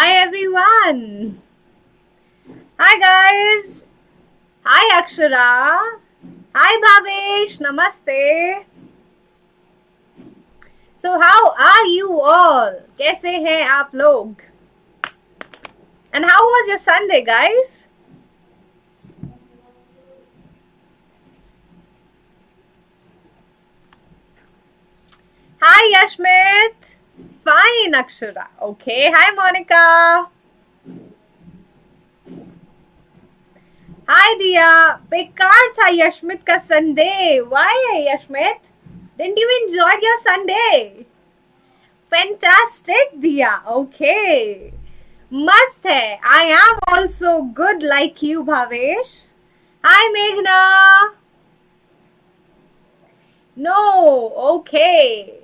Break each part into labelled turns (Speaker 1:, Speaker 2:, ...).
Speaker 1: Hi everyone. Hi guys. Hi Akshara. Hi Bhavesh. Namaste. So how are you all? कैसे हैं आप लोग? And how was your Sunday, guys? Hi Yashmit. Fine Akshara. Okay. Hi Monica. Hi Diya. बेकार था यशमित का Sunday. Why Yashmit? Didn't you enjoy your Sunday? Fantastic Diya. Okay. Must hai. I am also good like you Bhavesh. Hi Meghna. No. Okay.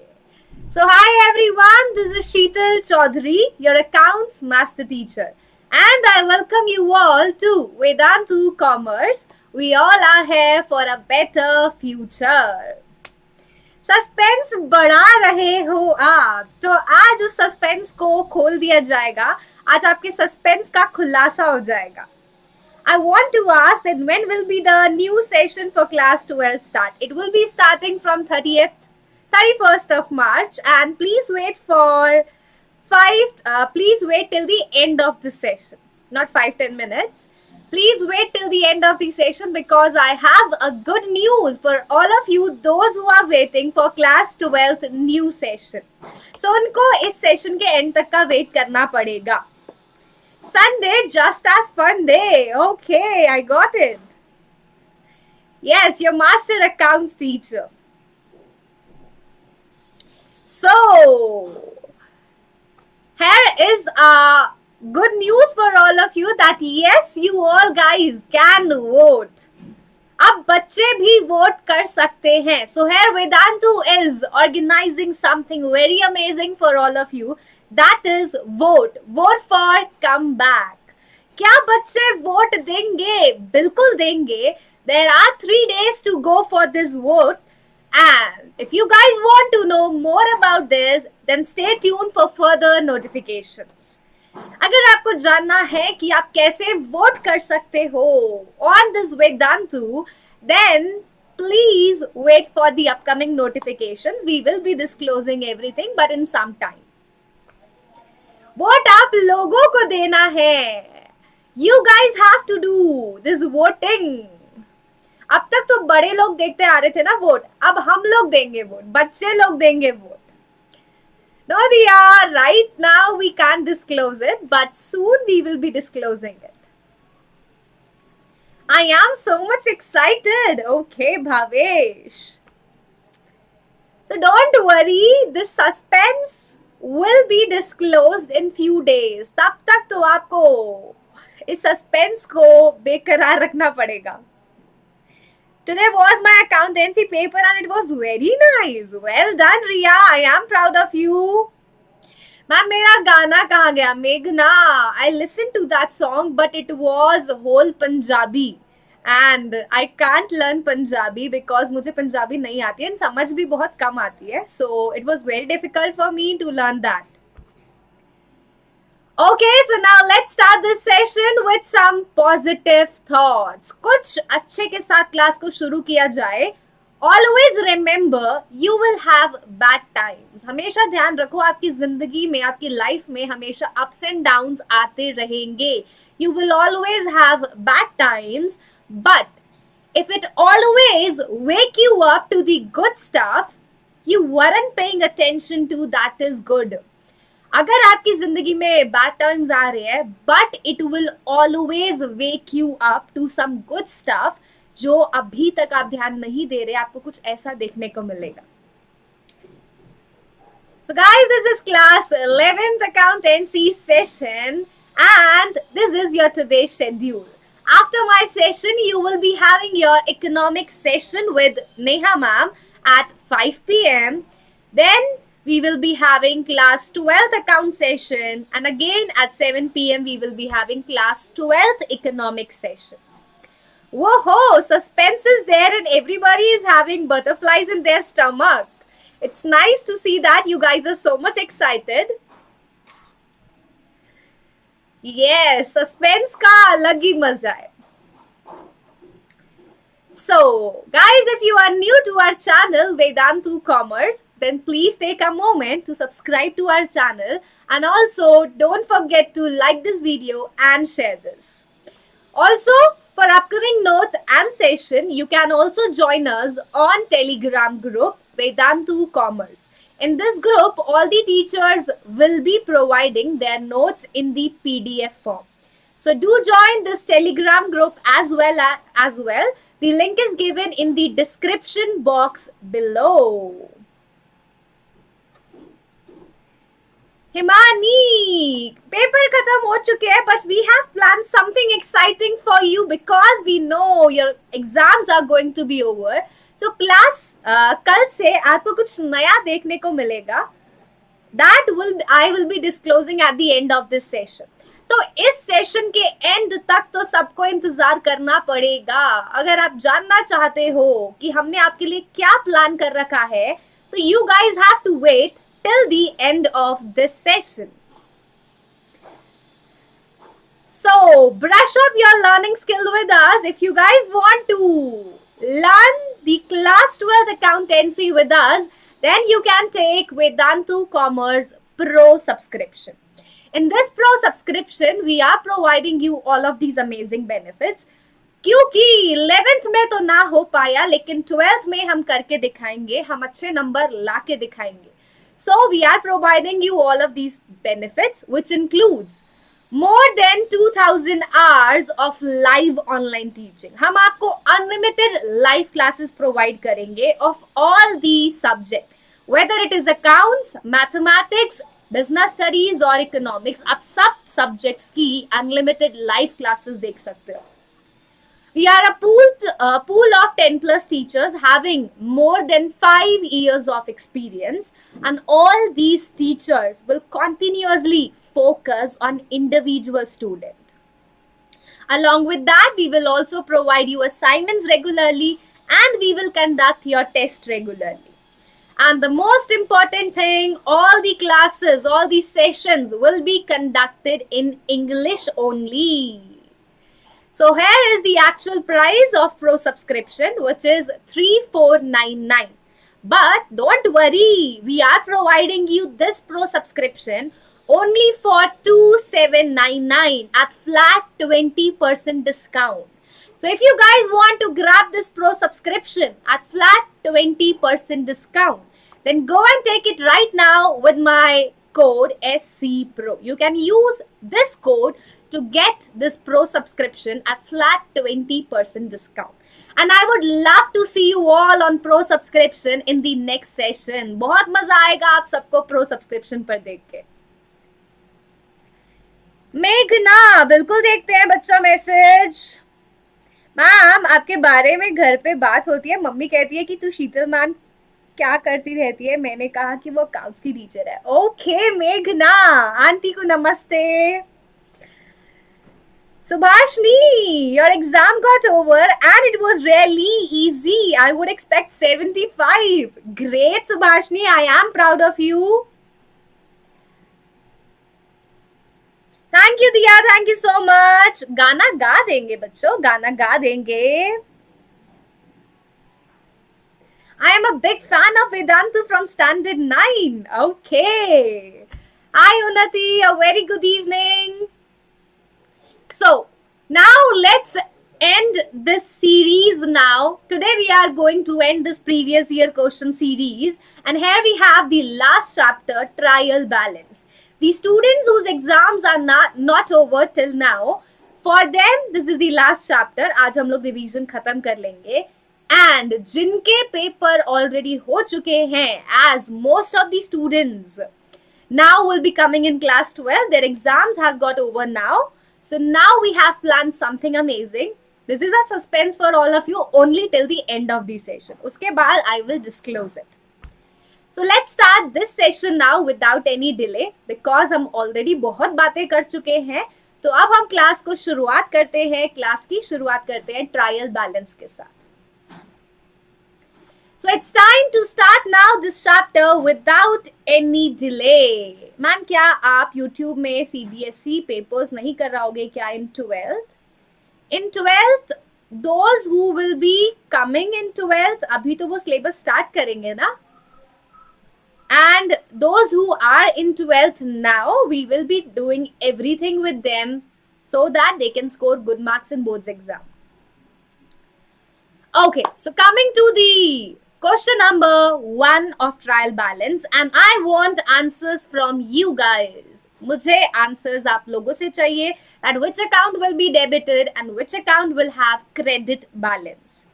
Speaker 1: So hi everyone. This is Sheetal Chaudhary, your accounts master teacher. And I welcome you all to Vedantu Commerce. We all are here for a better future. Suspense बढ़ा रहे हो आप, तो आज उस suspense को खोल दिया जाएगा. आज आपके सस्पेंस का खुलासा हो जाएगा. I want to ask that when will be the new session for class 12 start? It will be starting from 31st of March, and please wait for please wait till the end of the session, not 5-10 minutes. Please wait till the end of the session because I have a good news for all of you, those who are waiting for class 12th new session. So उनको इस session के end तक का wait करना पड़ेगा. Sunday just as fun day. Okay, I got it. Yes, your master accounts teacher. So here is a good news for all of you that yes, you all guys can vote. अब बच्चे भी vote कर सकते हैं. So here Vedantu is organizing something very amazing for all of you. That is vote. Vote for comeback. क्या बच्चे vote देंगे? बिल्कुल देंगे. There are 3 days to go for this vote. And if you guys want to know more about this, then stay tuned for further notifications. अगर आपको जानना है कि आप कैसे वोट कर सकते हो on this Vedantu, then please wait for the upcoming notifications. We will be disclosing everything, but in some time. Vote आप लोगों को देना है. You guys have to do this voting. अब तक तो बड़े लोग देखते आ रहे थे ना वोट, अब हम लोग देंगे वोट, बच्चे लोग देंगे vote. No Diya, right now we can't disclose it, but soon we will be disclosing it. I am so much excited. Okay, Bhavesh. So don't worry, this suspense will be disclosed in few days. तब तक तो आपको इस suspense को बेकरार रखना पड़ेगा. Today was my accountancy paper and it was very nice. Well done, Riya. I am proud of you. Ma'am, मेरा गाना कहाँ गया? Meghna, I listened to that song, but it was whole Punjabi. And I can't learn Punjabi because मुझे पंजाबी नहीं आती है and समझ भी बहुत कम आती है. So it was very difficult for me to learn that. Okay, so now let's start this session with some positive thoughts. कुछ अच्छे के साथ क्लास को शुरू किया जाए. Always remember, you will have bad times. हमेशा ध्यान रखो, आपकी जिंदगी में, आपकी लाइफ में हमेशा ups and downs आते रहेंगे. You will always have bad times, but if it always wake you up to the good stuff, you weren't paying attention to that is good. अगर आपकी जिंदगी में बैड टाइम्स आ रहे हैं, but it will always wake you up to some good stuff जो अभी तक आप ध्यान नहीं दे रहे, आपको कुछ ऐसा देखने को मिलेगा. So guys, this is class 11th accountancy session and this is your today's schedule. After my session, you will be having your economic session with Neha Ma'am at 5 p.m. Then we will be having class 12th account session, and again at 7 p.m. we will be having class 12th economic session. Whoa, suspense is there and everybody is having butterflies in their stomach. It's nice to see that you guys are so much excited. Yes, suspense का अलग ही मजा है. So, guys, if you are new to our channel, Vedantu Commerce, then please take a moment to subscribe to our channel, and also don't forget to like this video and share this. Also, for upcoming notes and session, you can also join us on Telegram group Vedantu Commerce. In this group, all the teachers will be providing their notes in the PDF form. So do join this Telegram group as well. The link is given in the description box below. Himani, paper khatam ho chuke hai, but we have planned something exciting for you because we know your exams are going to be over. So class कल से आपको कुछ नया देखने को मिलेगा. That I will be disclosing at the end of this session. तो इस सेशन के एंड तक तो सबको इंतजार करना पड़ेगा. अगर आप जानना चाहते हो कि हमने आपके लिए क्या प्लान कर रखा है, तो you guys have to wait till the end of this session. So, brush up your learning skill with us. If you guys want to learn the class 12 accountancy with us, then you can take Vedantu Commerce Pro Subscription. In this Pro Subscription, we are providing you all of these amazing benefits. क्योंकि 11th में तो ना हो पाया, लेकिन 12th में हम करके दिखाएंगे, हम अच्छे नंबर लाके दिखाएंगे. So we are providing you all of these benefits, which includes more than 2000 hours of live online teaching. हम आपको unlimited live classes provide करेंगे of all the subjects, whether it is accounts, mathematics, business studies or economics. आप सब subjects की unlimited live classes देख सकते हो. We are a pool of 10 plus teachers having more than 5 years of experience, and all these teachers will continuously focus on individual student. Along with that, we will also provide you assignments regularly, and we will conduct your test regularly. And the most important thing, all the classes, all the sessions will be conducted in English only. So here is the actual price of Pro Subscription, which is 3499. But don't worry, we are providing you this Pro Subscription only for 2799 at flat 20% discount. So if you guys want to grab this Pro Subscription at flat 20% discount, then go and take it right now with my code SCPRO. You can use this code to get this Pro Subscription at flat 20% discount. And I would love to see you all on Pro Subscription in the next session. बहुत मजा आएगा आप सबको Pro Subscription पर देख के. मेघना, बिल्कुल देखते हैं बच्चों मैसेज. मैम, आपके बारे में घर पे बात होती है. मम्मी कहती है कि तू शीतल मैम क्या करती रहती है. मैंने कहा कि वो अकाउंट्स की टीचर है. ओके मेघना, आंटी को नमस्ते. Subhashni, your exam got over and it was really easy. I would expect 75. Great, Subhashni. I am proud of you. Thank you, Diya. Thank you so much. गाना गा देंगे बच्चों, गाना गा देंगे. I am a big fan of Vedantu from Standard 9. Okay. Hi, Unnati. A very good evening. So, now let's end this series now. Today we are going to end this previous year question series. And here we have the last chapter, Trial Balance. The students whose exams are not over till now, for them, this is the last chapter. आज हम लोग revision खत्म कर लेंगे. And जिनके paper already हो चुके हैं, as most of the students now will be coming in class 12, their exams has got over now. So now we have planned something amazing. This is a suspense for all of you only till the end of the session. उसके बाद I will disclose it. So let's start this session now without any delay because हम already बहुत बातें कर चुके हैं. तो अब हम क्लास को शुरुआत करते हैं. क्लास की शुरुआत करते हैं ट्रायल बैलेंस के साथ. So it's time to start now this chapter without any delay. Ma'am क्या आप YouTube में CBSE papers नहीं कर रहोगे क्या in 12th? In 12th, those who will be coming in 12th, अभी तो वो syllabus start करेंगे ना? And those who are in 12th now, we will be doing everything with them so that they can score good marks in boards exam. Okay, so coming to the question number 1 of trial balance, and I want answers from you guys. मुझे answers आप लोगों से चाहिए that which account will be debited and which account will have credit balance.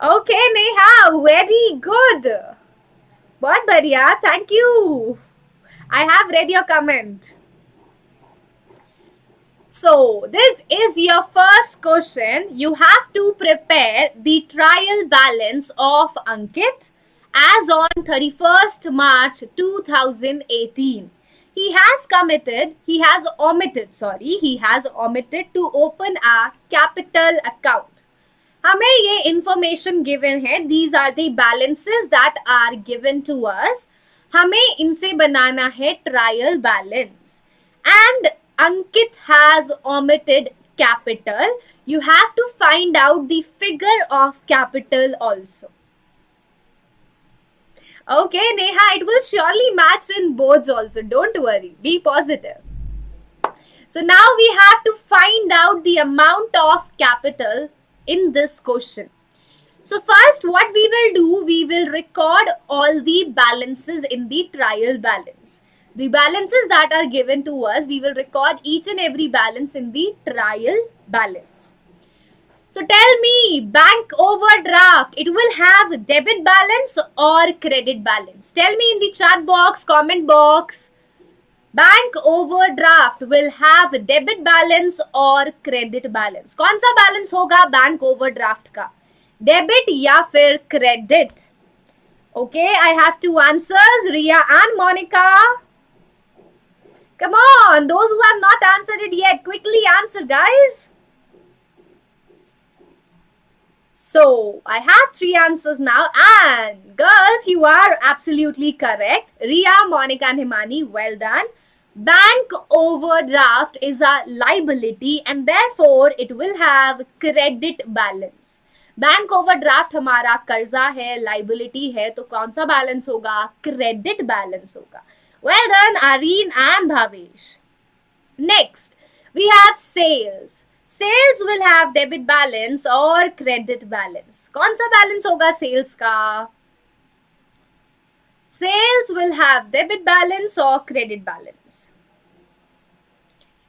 Speaker 1: Okay, Neha, very good. बहुत बढ़िया, thank you. I have read your comment. So, this is your first question. You have to prepare the trial balance of Ankit as on 31st March 2018. He has omitted to open a capital account. हमें ये information given है. These are the balances that are given to us. हमें इनसे बनाना है trial balance. And Ankit has omitted capital. You have to find out the figure of capital also. Okay, Neha, it will surely match in boards also. Don't worry. Be positive. So now we have to find out the amount of capital in this question. So first what we will do, we will record all the balances in the trial balance. The balances that are given to us, we will record each and every balance in the trial balance. So tell me, bank overdraft, it will have debit balance or credit balance? Tell me in the chat box, comment box. Bank overdraft will have debit balance और credit balance? कौन सा balance होगा bank overdraft का, debit या फिर credit? Okay, I have two answers, Riya and Monica. Come on, those who have not answered it yet, quickly answer guys. So, I have 3 answers now, and girls, you are absolutely correct. Riya, Monica and Himani, well done. Bank overdraft is a liability and therefore it will have credit balance. Bank overdraft हमारा कर्जा है, liability है, तो कौन सा balance होगा? Credit balance होगा. Well done, Areen and Bhavesh. Next, we have sales. Sales will have debit balance or credit balance. कौन सा balance होगा sales का? Sales will have debit balance or credit balance?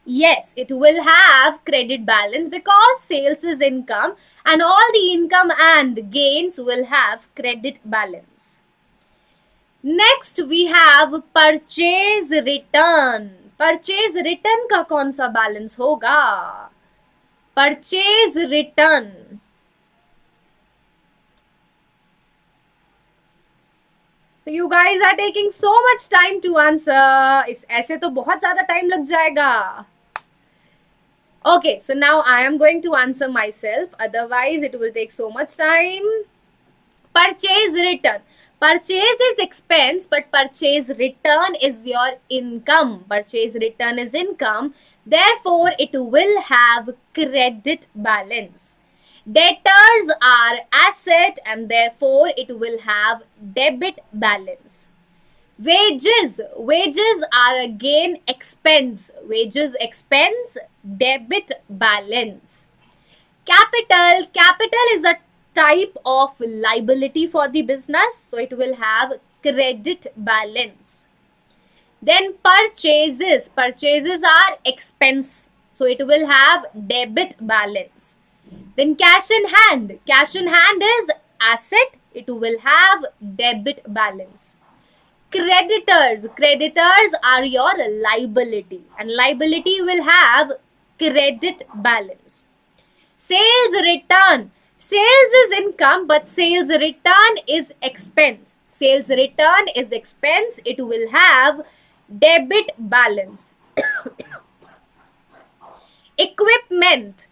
Speaker 1: Yes, it will have credit balance because sales is income and all the income and gains will have credit balance. Next, we have purchase return. Purchase return का कौन सा balance होगा? Purchase return. So you guys are taking so much time to answer. ऐसे तो बहुत ज़्यादा time लग जाएगा. Okay, so now I am going to answer myself. Otherwise, it will take so much time. Purchase return. Purchase is expense, but purchase return is your income. Purchase return is income. Therefore, it will have credit balance. Debtors are asset and therefore it will have debit balance. Wages. Wages are again expense. Wages expense, debit balance. Capital. Capital is a type of liability for the business, so it will have credit balance. Then purchases. Purchases are expense, so it will have debit balance. Then cash in hand. Cash in hand is asset, it will have debit balance. Creditors. Creditors are your liability and liability will have credit balance. Sales return. Sales is income but sales return is expense. Sales return is expense, it will have debit balance. Equipment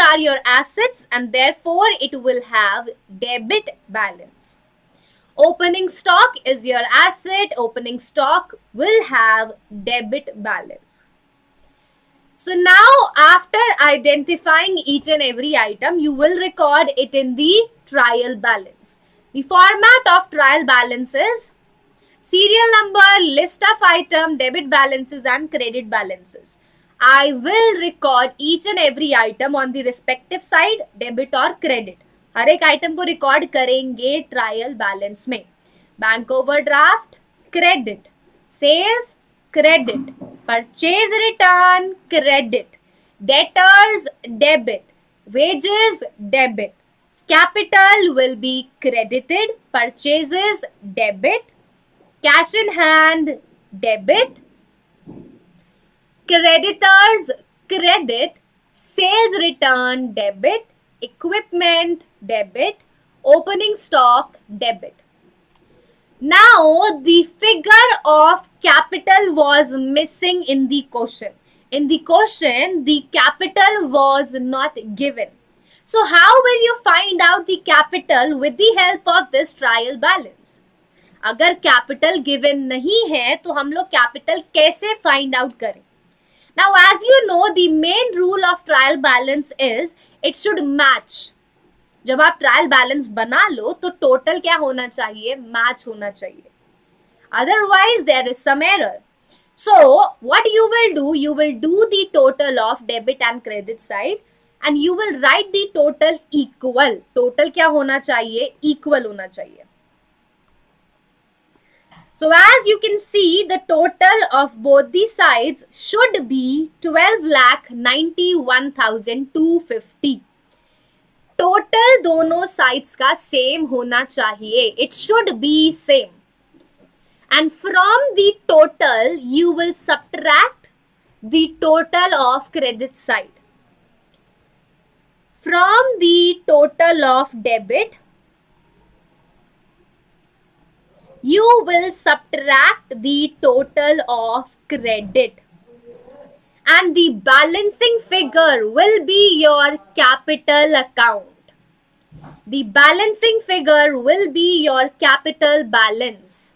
Speaker 1: are your assets and therefore it will have debit balance. Opening stock is your asset. Opening stock will have debit balance. So now after identifying each and every item, you will record it in the trial balance. The format of trial balance is serial number, list of item, debit balances and credit balances. I will record each and every item on the respective side, debit or credit. हर एक item को record करेंगे trial balance में. Bank overdraft credit, sales credit, purchase return credit, debtors debit, wages debit, capital will be credited, purchases debit, cash in hand debit, creditors credit, sales return debit, equipment debit, opening stock debit. Now the figure of capital was missing in the question. In the question, the capital was not given. So how will you find out the capital with the help of this trial balance? अगर capital given नहीं है तो हम लोग capital कैसे find out करें? Now as you know, the main rule of trial balance is it should match. जब आप ट्रायल बैलेंस बना लो तो टोटल क्या होना चाहिए? मैच होना चाहिए. Otherwise there is some error. So what you will do the total of debit and credit side and you will write the total equal. Total क्या होना चाहिए? इक्वल होना चाहिए. So as you can see, the total of both the sides should be 12,91,250. Total दोनों sides का same होना चाहिए. It should be same. And from the total, you will subtract the total of credit side. From the total of debit, you will subtract the total of credit. And the balancing figure will be your capital account. The balancing figure will be your capital balance.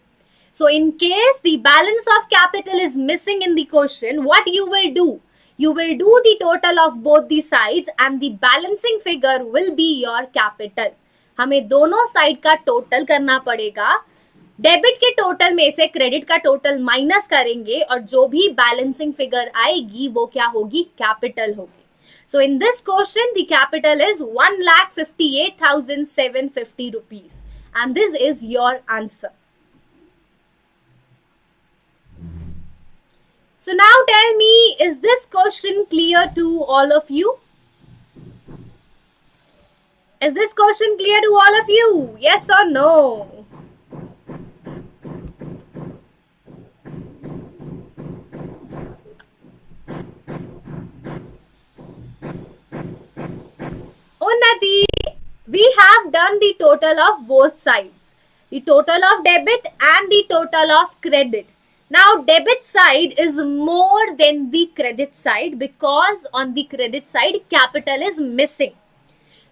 Speaker 1: So in case the balance of capital is missing in the question, what you will do? You will do the total of both the sides and the balancing figure will be your capital. हमें दोनों side का total करना पड़ेगा. Debit के total में से credit का total minus करेंगे और जो भी बैलेंसिंग फिगर आएगी वो क्या होगी? कैपिटल होगी. So in this question the capital is 1,58,750 rupees and this is your answer. So now tell me, is this question clear to all of you? Is this question clear to all of you? Yes or no? Unnati, we have done the total of both sides, the total of debit and the total of credit. Now debit side is more than the credit side because on the credit side capital is missing.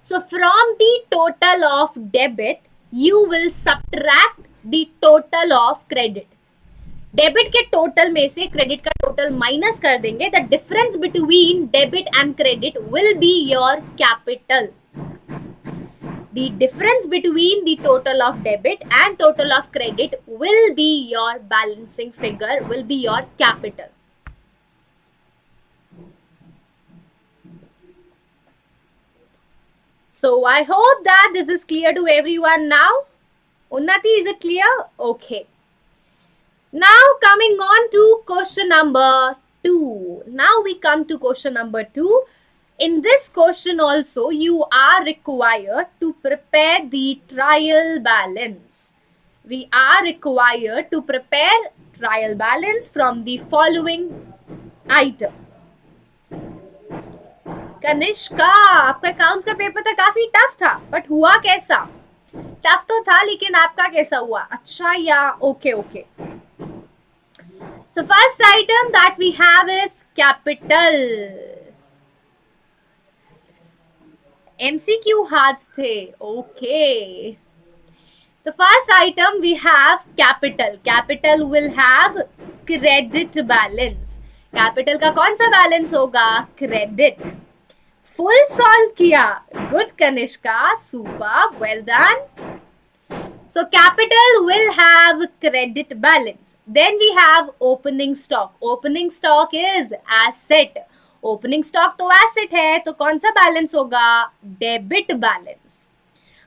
Speaker 1: So from the total of debit you will subtract the total of credit. Debit के total में से credit का total minus कर देंगे. The difference between debit and credit will be your capital. The difference between the total of debit and total of credit will be your balancing figure, will be your capital. So I hope that this is clear to everyone now. Unnati, is it clear? Okay. Now coming on to question number 2. Now we come to question number 2. In this question also you are required to prepare the trial balance. We are required to prepare trial balance from the following item. Kanishka, आपका accounts का paper था काफी tough था, but हुआ कैसा? Tough तो था लेकिन आपका कैसा हुआ? अच्छा या okay. So first item that we have is capital. MCQ हार्ड्स थे. Okay. The first item we have capital. Capital will have credit balance. Capital का कौन सा balance होगा? Credit. Full solve किया. Good Kanishka. Super. Well done. So capital will have credit balance. Then we have opening stock. Opening stock is asset. Opening stock तो asset है, तो कौन सा balance होगा? Debit balance.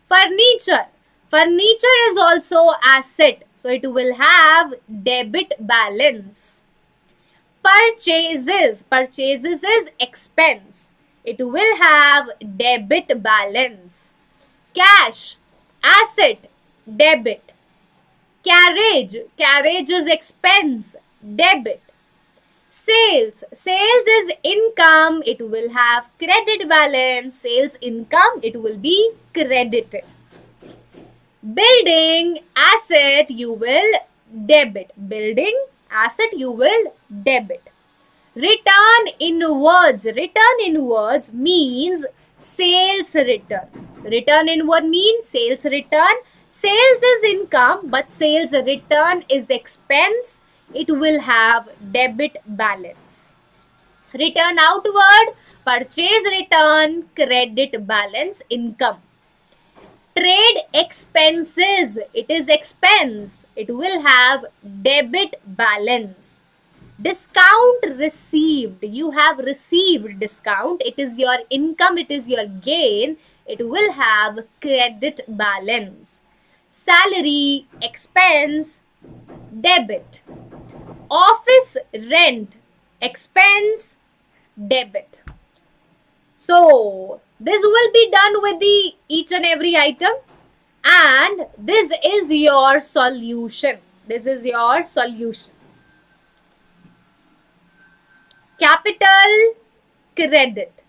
Speaker 1: Furniture. Furniture is also asset, so it will have debit balance. Purchases. Purchases is expense. It will have debit balance. Cash. Asset. Debit. Carriage. Carriage is expense. Debit. Sales. Sales is income. It will have credit balance. Sales income. It will be credited. Building. Asset. You will debit. Building. Asset. You will debit. Return inwards. Return inwards means sales return. Return inward means sales return. Sales is income, but sales return is expense. It will have debit balance. Return outward, purchase return, credit balance, income. Trade expenses, it is expense. It will have debit balance. Discount received, you have received discount. It is your income, it is your gain. It will have credit balance. Salary, expense, debit. Office rent, expense, debit. So this will be done with the each and every item, and this is your solution. This is your solution. Capital, credit.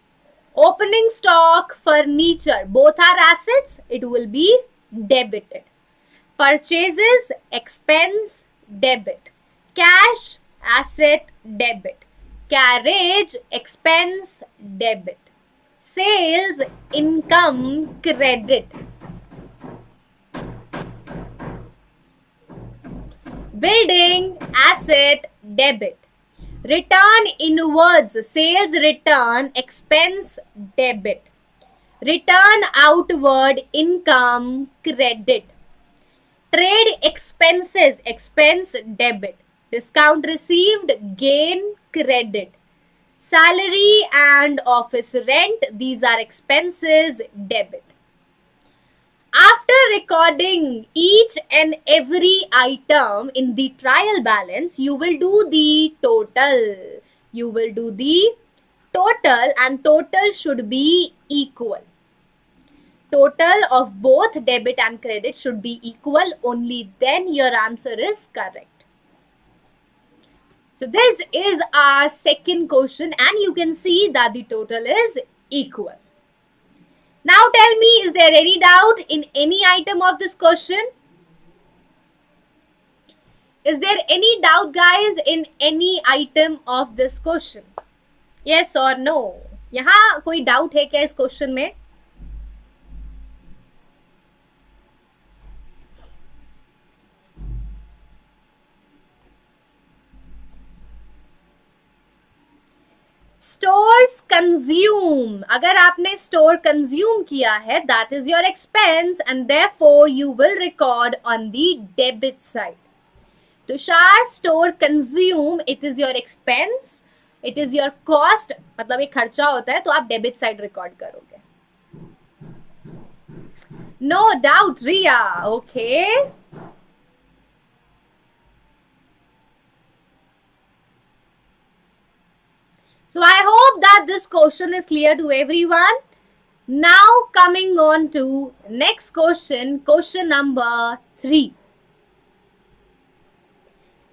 Speaker 1: Opening stock, furniture, both are assets. It will be debited. Purchases, expense, debit. Cash, asset, debit. Carriage, expense, debit. Sales, income, credit. Building, asset, debit. Return inwards, sales return, expense, debit. Return outward, income, credit. Trade expenses, expense, debit. Discount received, gain, credit. Salary and office rent, these are expenses, debit. After recording each and every item in the trial balance, you will do the total. You will do the total, and total should be equal. Total of both debit and credit should be equal. Only then your answer is correct. So this is our second question, and you can see that the total is equal. Now tell me, is there any doubt in any item of this question? Is there any doubt, guys, in any item of this question? Yes or no? यहाँ कोई doubt है क्या इस question में? Stores consume. अगर आपने store consume किया है, that is your expense, and therefore you will record on the debit side. Tushar, store consume, it is your expense, it is your cost, मतलब एक खर्चा होता है, तो आप debit side record करोगे. No doubt, Riya. Okay. So I hope that this question is clear to everyone. Now coming on to next question, question number 3.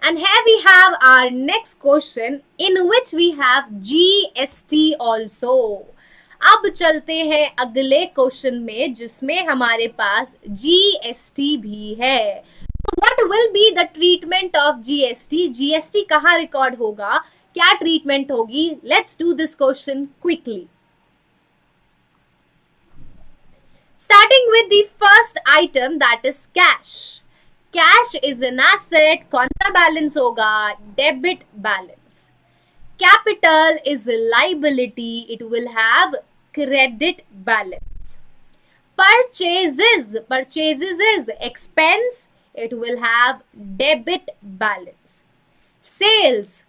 Speaker 1: And here we have our next question in which we have GST also. अब चलते हैं अगले question में जिसमें हमारे पास GST भी है. तो what will be the treatment of GST? GST कहाँ record होगा? क्या treatment होगी? Let's do this question quickly. Starting with the first item, that is cash. Cash is an asset. कौन सा balance होगा? Debit balance. Capital is a liability. It will have credit balance. Purchases is expense. It will have debit balance. Sales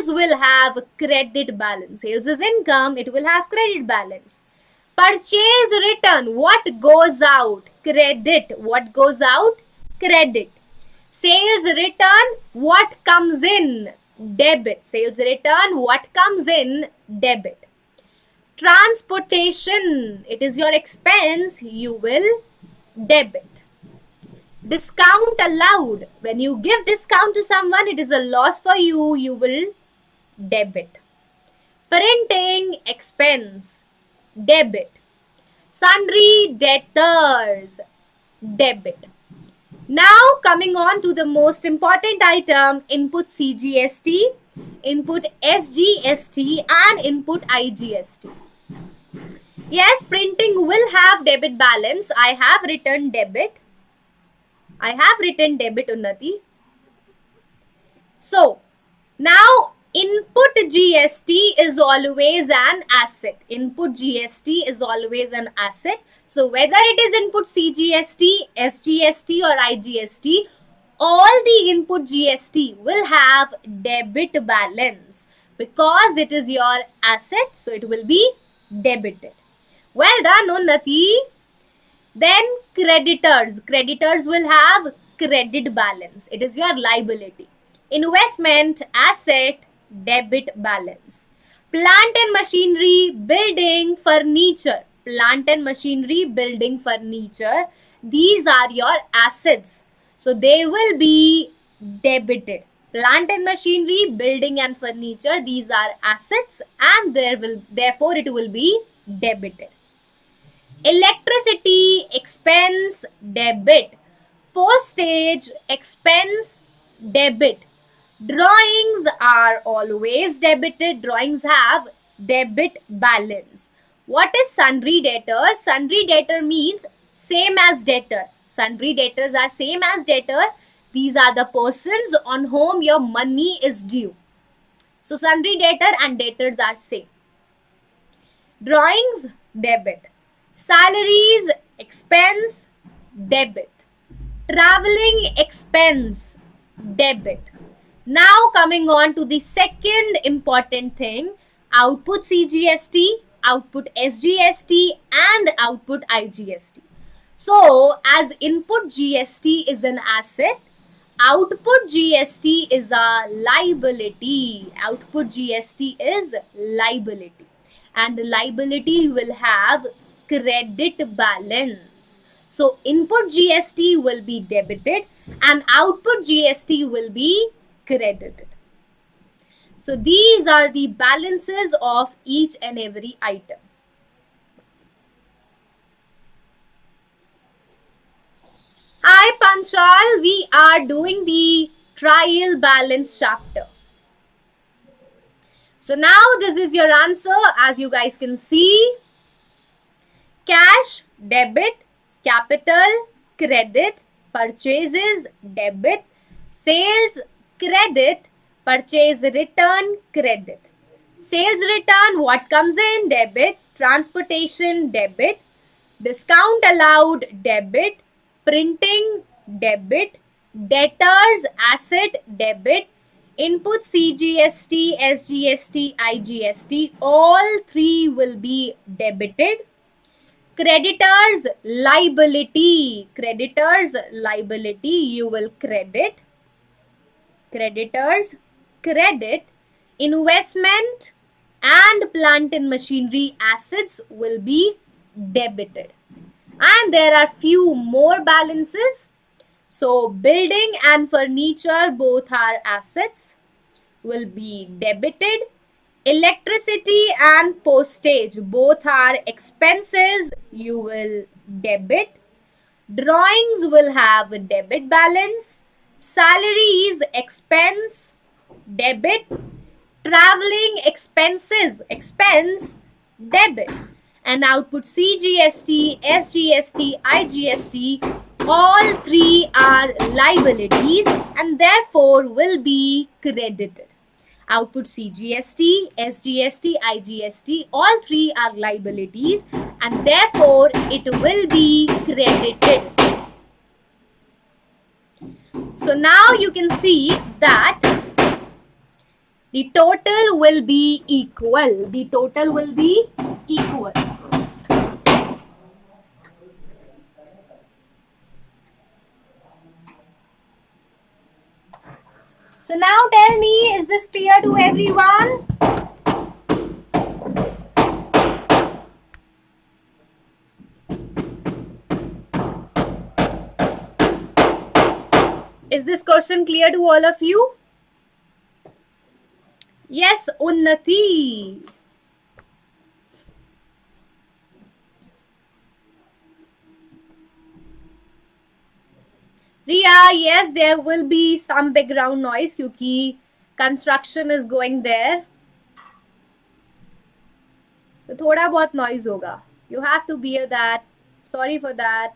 Speaker 1: will have credit balance. Sales is income. It will have credit balance. Purchase return, what goes out? Credit. What goes out? Credit. Sales return, what comes in? Debit. Sales return, what comes in? Debit. Transportation, it is your expense, you will debit. Discount allowed, when you give discount to someone, it is a loss for you, you will debit. Printing expense, debit. Sundry debtors, debit. Now coming on to the most important item, input CGST, input SGST and input IGST. Yes, printing will have debit balance. I have written debit. Unnati. So now input GST is always an asset. Input GST is always an asset. So whether it is input CGST, SGST or IGST, all the input GST will have debit balance because it is your asset. So it will be debited. Well done, Unnati. Then creditors. Creditors will have credit balance. It is your liability. Investment, asset, debit balance. Plant and machinery, building, furniture. Plant and machinery, building, furniture. These are your assets. So they will be debited. Plant and machinery, building and furniture, these are assets and therefore it will be debited. Electricity, expense, debit. Postage, expense, debit. Drawings are always debited. Drawings have debit balance. What is sundry debtors? Sundry debtor means same as debtors. Sundry debtors are same as debtor. These are the persons on whom your money is due. So sundry debtor and debtors are same. Drawings, debit. Salaries, expense, debit. Traveling expense, debit. Now coming on to the second important thing, output CGST, output SGST and output IGST. So as input GST is an asset, output GST is a liability. Output GST is liability. And liability will have credit balance. So input GST will be debited and output GST will be credited. So these are the balances of each and every item. Hi Panchal, we are doing the trial balance chapter. So now this is your answer. As you guys can see, cash, debit, capital, credit, purchases, debit, sales, credit, purchase return, credit. Sales return, what comes in? Debit. Transportation, debit. Discount allowed, debit. Printing, debit. Debtors, asset, debit. Input CGST, SGST, IGST, all three will be debited. Creditors, liability. Creditors, liability, you will credit. Creditors, credit. Investment and plant and machinery assets will be debited. And there are few more balances. So building and furniture, both are assets, will be debited. Electricity and postage, both are expenses, you will debit. Drawings will have a debit balance. Salaries expense, debit. Traveling expenses, expense, debit. And output CGST, SGST, IGST, all three are liabilities and therefore will be credited. Output CGST, SGST, IGST, all three are liabilities and therefore it will be credited. So now you can see that the total will be equal. The total will be equal. So now tell me, is this clear to everyone? Is this question clear to all of you? Yes, Unnati. Riya, yes, there will be some background noise because construction is going there. So thoda bahut noise hoga. You have to bear that. Sorry for that.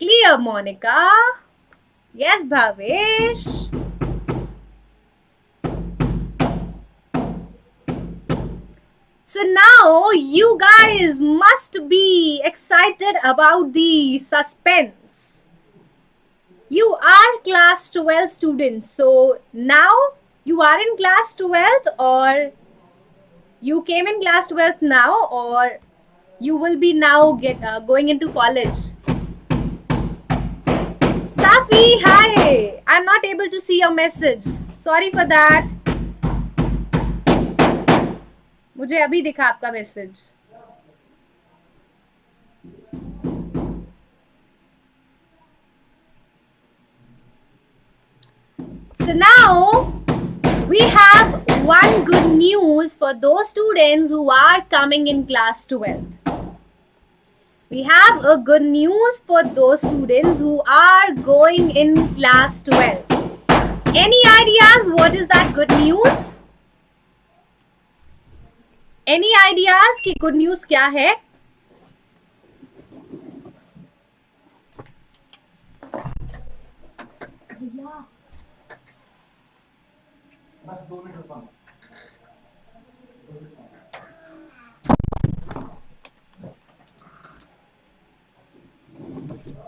Speaker 1: Clear, Monica? Yes, Bhavesh. So now you guys must be excited about the suspense. You are class 12 students. So now you are in class 12 or you came in class 12 now or you will be now going into college. Safi, hi. I'm not able to see your message. Sorry for that. मुझे अभी दिखा आपका message. So now we have one good news for those students who are coming in class 12. We have a good news for those students who are going in class 12. Any ideas what is that good news? Any ideas कि good news क्या है?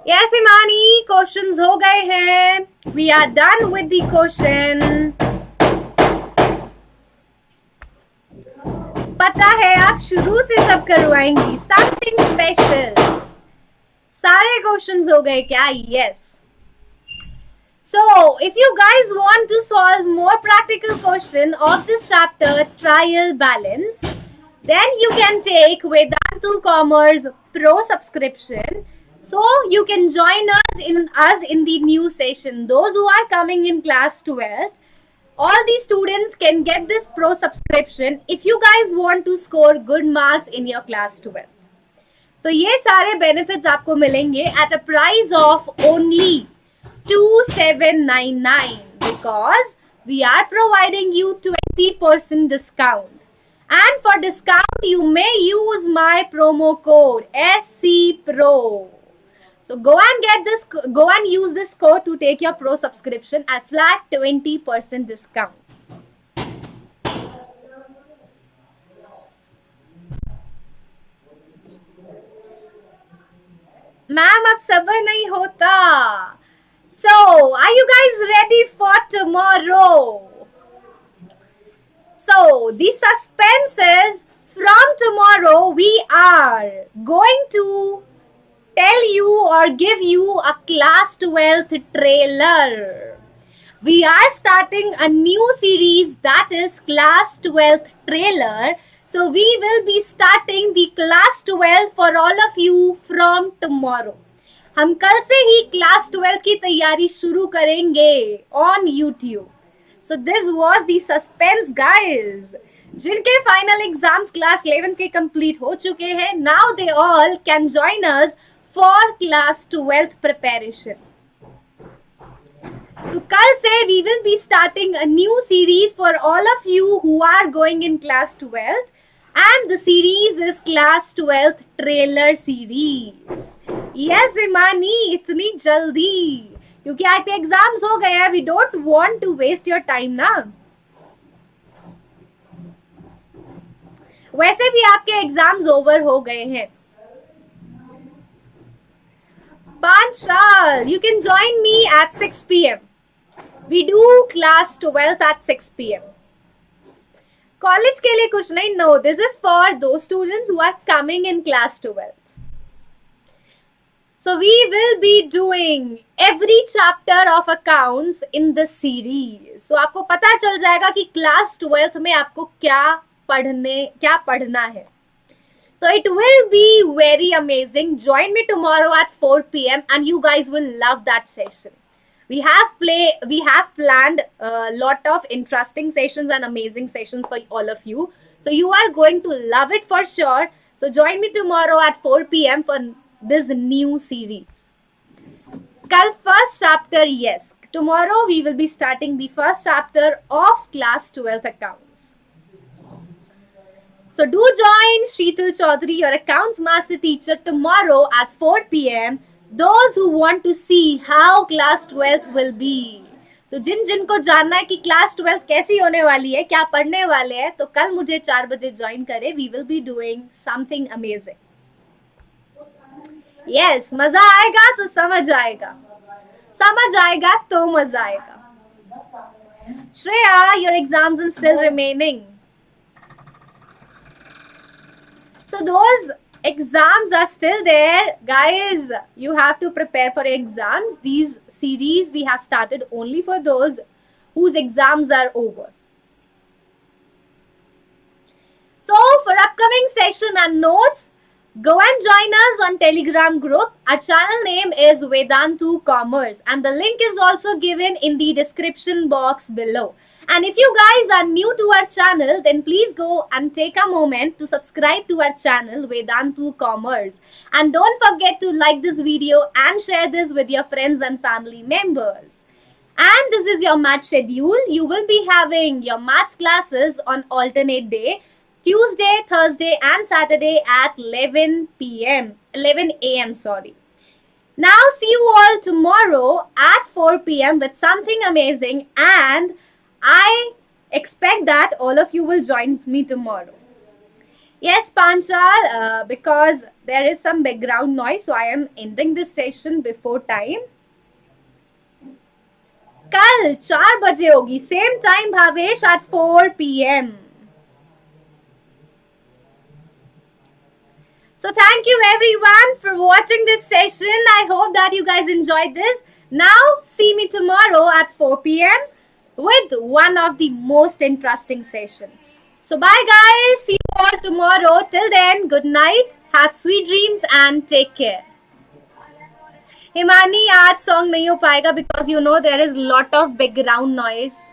Speaker 1: Yes, Imani, questions हो गए हैं. We are done with the question. पता है आप शुरू से सब करवाएंगी. Something special. सारे questions हो गए क्या? Yes. So, if you guys want to solve more practical question of this chapter, trial balance, then you can take Vedantu Commerce Pro Subscription. So, you can join us in the new session. Those who are coming in class 12, all the students can get this Pro Subscription if you guys want to score good marks in your class 12. तो ये सारे benefits आपको मिलेंगे at a price of only 2799 because we are providing you 20% discount. And for discount, you may use my promo code SCPRO. So go and use this code to take your Pro subscription at flat 20% discount. Ma'am, अब सबर नहीं होता. So, are you guys ready for tomorrow? So, the suspense is from tomorrow we are going to tell you or give you a class 12th trailer. We are starting a new series that is class 12th trailer. So we will be starting the class 12 for all of you from tomorrow. हम कल से ही class 12 की तैयारी शुरू करेंगे on YouTube. So this was the suspense, guys. जिनके final exams class 11 के complete हो चुके हैं, now they all can join us for class 12th preparation. So कल से we will be starting a new series for all of you who are going in class 12th, and the series is class 12th trailer series. Yes Imani, इतनी जल्दी, क्योंकि आपके exams हो गए हैं. We don't want to waste your time ना. वैसे भी आपके एग्जाम्स ओवर हो गए हैं. Panchal, you can join me at 6 p.m. We do class 12th at 6 p.m. College के लिए कुछ नहीं. No, this is for those students who are coming in class 12th. So we will be doing every chapter of accounts in the series. So आपको पता चल जाएगा कि class 12th में आपको क्या पढ़ना है. So it will be very amazing. Join me tomorrow at 4 p.m. and you guys will love that session. We have planned a lot of interesting sessions and amazing sessions for all of you. So you are going to love it for sure. So join me tomorrow at 4 p.m. for this new series. Kal first chapter, yes. Tomorrow we will be starting the first chapter of class 12th accounts. So do join Sheetal Chaudhary, your accounts master teacher, tomorrow at 4 p.m. Those who want to see how class 12th will be. तो जिनको जानना है कि class 12th कैसी होने वाली है, क्या पढ़ने वाले हैं, तो कल मुझे 4 बजे ज्वाइन करें. We will be doing something amazing. Yes, मजा आएगा तो समझ आएगा, समझ आएगा तो मजा आएगा. Shreya, your exams are still remaining. So those exams are still there. Guys, you have to prepare for exams. These series we have started only for those whose exams are over. So for upcoming session and notes, go and join us on Telegram group. Our channel name is Vedantu Commerce and the link is also given in the description box below. And if you guys are new to our channel, then please go and take a moment to subscribe to our channel Vedantu Commerce. And don't forget to like this video and share this with your friends and family members. And this is your math schedule. You will be having your maths classes on alternate day, Tuesday, Thursday and Saturday at 11 a.m. Now see you all tomorrow at 4 p.m. with something amazing, and I expect that all of you will join me tomorrow. Yes, Panchal, because there is some background noise, so I am ending this session before time. Kal 4 baje hogi, same time Bhavesh at 4 p.m. So thank you everyone for watching this session. I hope that you guys enjoyed this. Now see me tomorrow at 4 p.m. with one of the most interesting session. So bye guys. See you all tomorrow. Till then, good night. Have sweet dreams and take care. Himani, आज song नहीं हो पाएगा because you know there is lot of background noise.